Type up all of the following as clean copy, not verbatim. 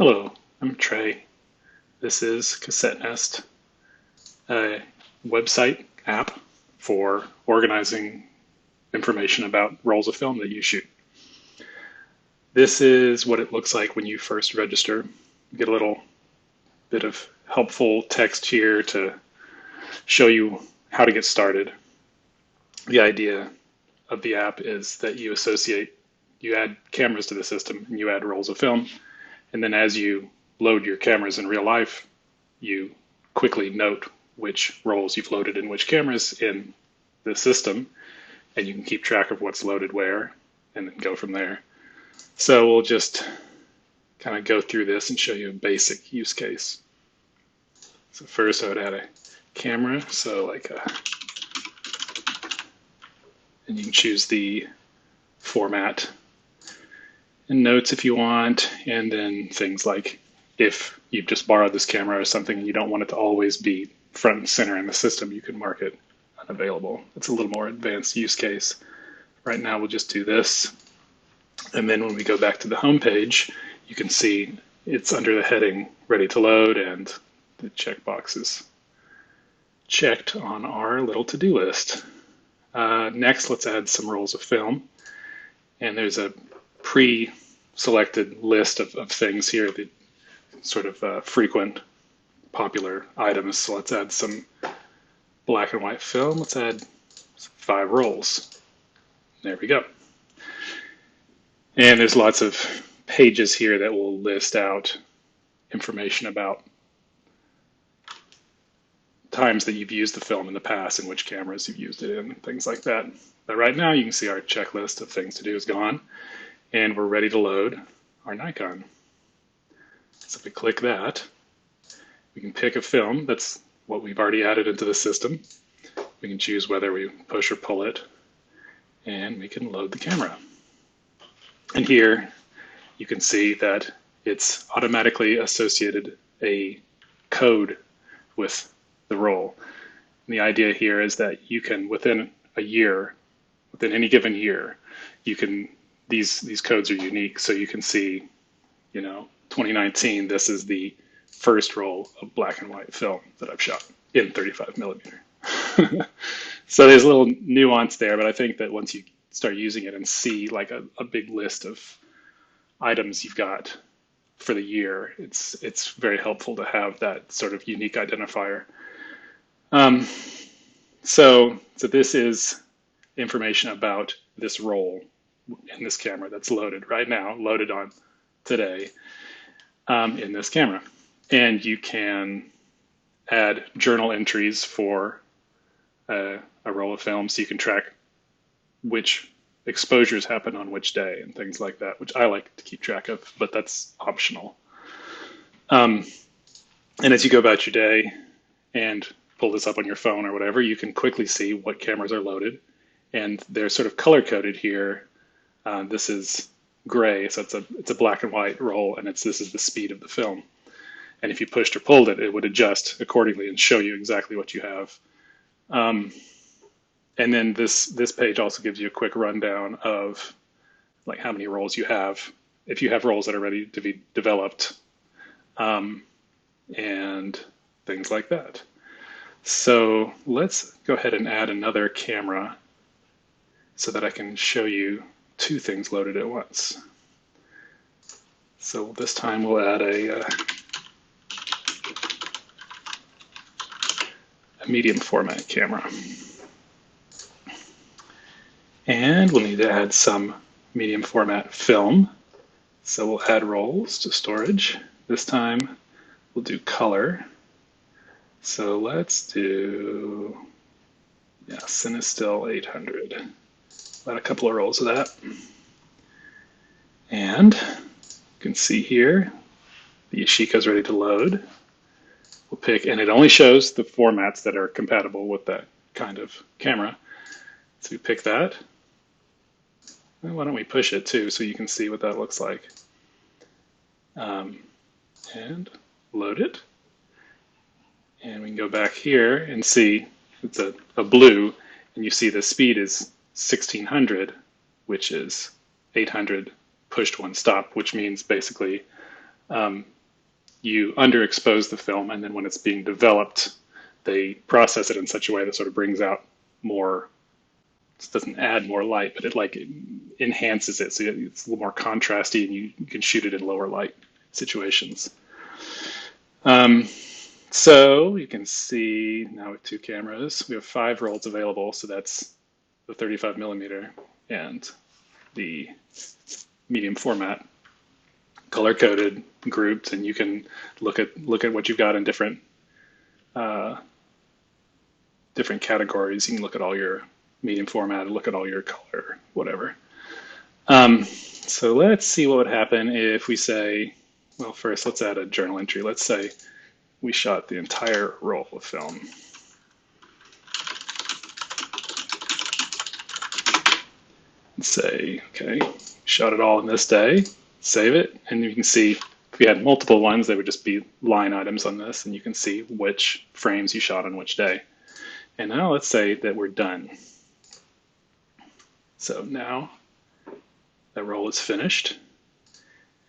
Hello, I'm Trey. This is Cassette Nest, a website app for organizing information about rolls of film that you shoot. This is what it looks like when you first register. You get a little bit of helpful text here to show you how to get started. The idea of the app is that you add cameras to the system and you add rolls of film. And then as you load your cameras in real life, you quickly note which rolls you've loaded in which cameras in the system, and you can keep track of what's loaded where and then go from there. So we'll just kind of go through this and show you a basic use case. So first I would add a camera, and you can choose the format and notes if you want, and then things like if you've just borrowed this camera or something and you don't want it to always be front and center in the system, you can mark it unavailable. It's a little more advanced use case. Right now we'll just do this, and then when we go back to the home page, you can see it's under the heading ready to load, and the checkbox is checked on our little to-do list. Next, let's add some rolls of film, and there's a pre-selected list of things here, the sort of frequent popular items. So let's add some black and white film. Let's add 5 rolls. There we go. And there's lots of pages here that will list out information about times that you've used the film in the past and which cameras you've used it in, things like that. But right now you can see our checklist of things to do is gone, and we're ready to load our Nikon. So if we click that, we can pick a film. That's what we've already added into the system. We can choose whether we push or pull it, and we can load the camera. And here you can see that it's automatically associated a code with the roll. And the idea here is that you can, within any given year, you can, these codes are unique, so you can see, 2019, this is the first roll of black and white film that I've shot in 35 millimeter. So there's a little nuance there, but I think that once you start using it and see like a big list of items you've got for the year, it's very helpful to have that sort of unique identifier. So this is information about this roll in this camera that's loaded right now, loaded on today in this camera. And you can add journal entries for a roll of film, so you can track which exposures happen on which day and things like that, which I like to keep track of, but that's optional. And as you go about your day and pull this up on your phone or whatever, you can quickly see what cameras are loaded, and they're sort of color coded here. This is gray, so it's a black and white roll, and this is the speed of the film. And if you pushed or pulled it, it would adjust accordingly and show you exactly what you have. And then this page also gives you a quick rundown of like how many rolls you have, if you have rolls that are ready to be developed, and things like that. So let's go ahead and add another camera so that I can show you 2 things loaded at once. So this time we'll add a medium format camera. And we'll need to add some medium format film. So we'll add rolls to storage. This time we'll do color. So let's do, Cinestill 800. Add a couple of rolls of that. And you can see here, the Yashica's ready to load. We'll pick, and it only shows the formats that are compatible with that kind of camera. So we pick that. And why don't we push it too, so you can see what that looks like. And load it. And we can go back here and see it's a blue, and you see the speed is 1600, which is 800 pushed one stop, which means basically you underexpose the film, and then when it's being developed, they process it in such a way that sort of brings out more. It doesn't add more light, but it enhances it, so it's a little more contrasty, and you can shoot it in lower light situations. So you can see now with two cameras, we have 5 rolls available. So that's the 35 millimeter and the medium format, color coded, grouped, and you can look at what you've got in different categories. You can look at all your medium format, look at all your color, whatever. So let's see what would happen if we say, well, first let's add a journal entry. Let's say we shot the entire roll of film. And say, okay, shot it all in this day, save it, and you can see if we had multiple ones, they would just be line items on this, and you can see which frames you shot on which day. And now let's say that we're done. So now that roll is finished.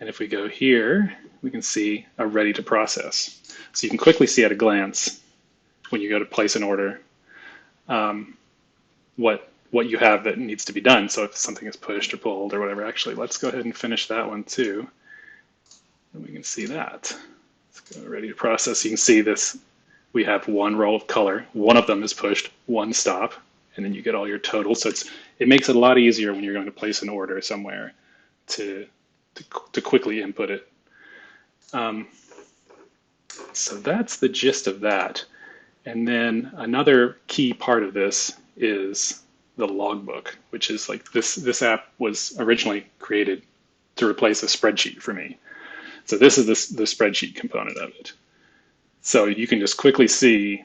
And if we go here, we can see a ready to process. So you can quickly see at a glance when you go to place an order what you have that needs to be done. So if something is pushed or pulled or whatever, actually, let's go ahead and finish that one too. And we can see that. Let's go ready to process. You can see this. We have one roll of color. One of them is pushed, one stop, and then you get all your totals. So it makes it a lot easier when you're going to place an order somewhere to quickly input it. So that's the gist of that. And then another key part of this is the logbook, which is like this app was originally created to replace a spreadsheet for me. So this is the spreadsheet component of it. So you can just quickly see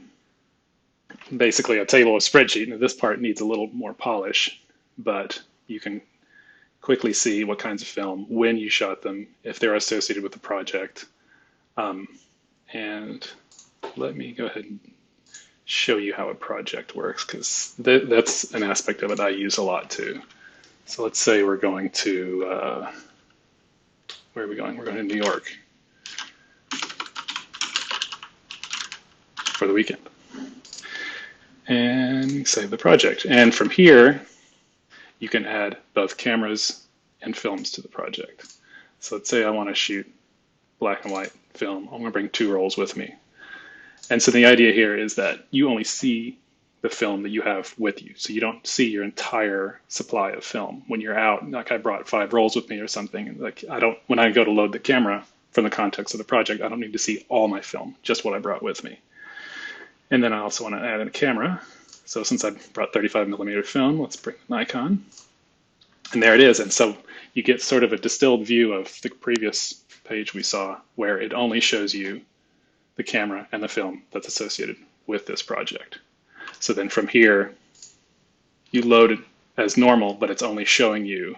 basically a table of spreadsheet, and this part needs a little more polish, but you can quickly see what kinds of film, when you shot them, if they're associated with the project. And let me go ahead and show you how a project works, because that's an aspect of it I use a lot too. So let's say we're going to, where are we going? We're going to New York for the weekend. And save the project. And from here, you can add both cameras and films to the project. So let's say I want to shoot black and white film. I'm going to bring 2 rolls with me. And so the idea here is that you only see the film that you have with you. So you don't see your entire supply of film when you're out. Like I brought 5 rolls with me or something. Like when I go to load the camera from the context of the project, I don't need to see all my film, just what I brought with me. And then I also want to add in a camera. So since I brought 35 millimeter film, let's bring the Nikon. And there it is. And so you get sort of a distilled view of the previous page we saw, where it only shows you the camera and the film that's associated with this project. So then from here, you load it as normal, but it's only showing you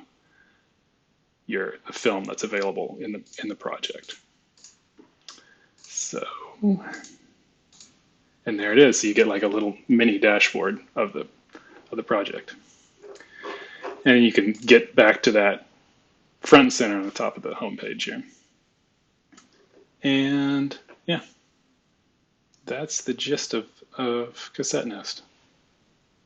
the film that's available in the project. So, and there it is. So you get like a little mini dashboard of the project. And you can get back to that front and center on the top of the home page here. And yeah, that's the gist of Cassette Nest.